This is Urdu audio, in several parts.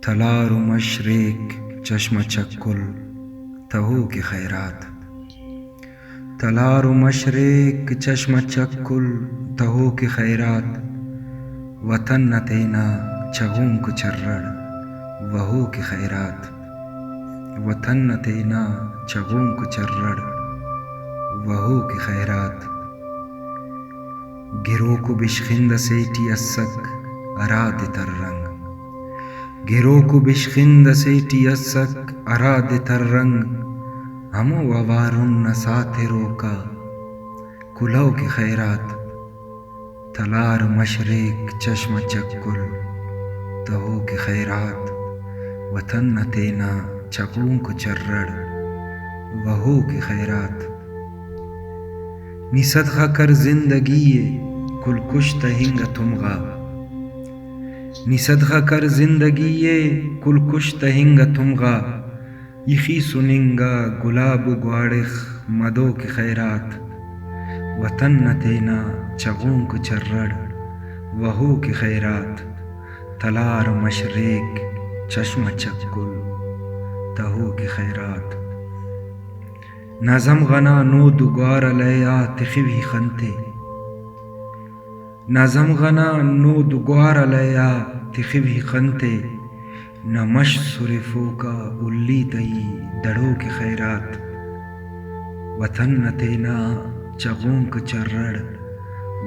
تلار و مشرق چشم چکل تہو کے خیرات، تلار و مشرق چشم چکل تہو کے خیرات، وطن نہ تینا چغوں کو چرڑ وہو کے خیرات، وطن نہ تینا چغوں کو چرڑ وہو کے خیرات، گرو کو بشخند سیٹی اسک اراد تر رنگ، گرو کو بشخند سیٹی اسک اراد تر رنگ، ہمو ووارن ساترو کا کلو کے خیرات، تلار مشرق چشم چکل تہو کے خیرات، وطن نہ تینا چغوں کو چرڑ وہو کے خیرات، نی صدقہ کر زندگی کل کش تہنگ تمغا، نی صدقہ کر زندگی کل کش تہنگ تمغا، یخی سننگا گلاب و گواڑخ مدو کے خیرات، وطن نہ تینا چغوں کو چرڑ وہو کے خیرات، تلار مشرق چشم چکل تہو کے خیرات، نظم غنا نو دگوار لیا تخوی خنتے، نظم غنا نو دگوار لیا تخوی خنتے، نمش صرفو کا الی تئی دڑو کے خیرات، وطن نہ تینا چغوں کو چرڑ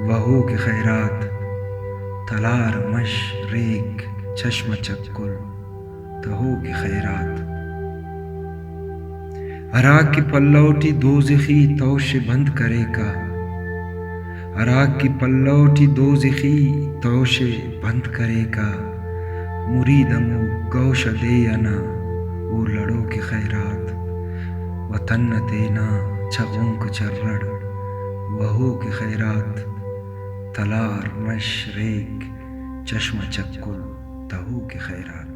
وہو کے خیرات، تلار مشرق چشم چکل تہو کے خیرات، عراق کی پلوٹی دوزخی توش بند کرے کا، عراق کی پلوٹی دوزخی توش بند کرے کا، مریدمو گوش دے انا او لڑو کے خیرات، وطن نہ تینا چغوں کو چرڑ وہو کے خیرات، تلار مشرق چشم چکل تہو کے خیرات۔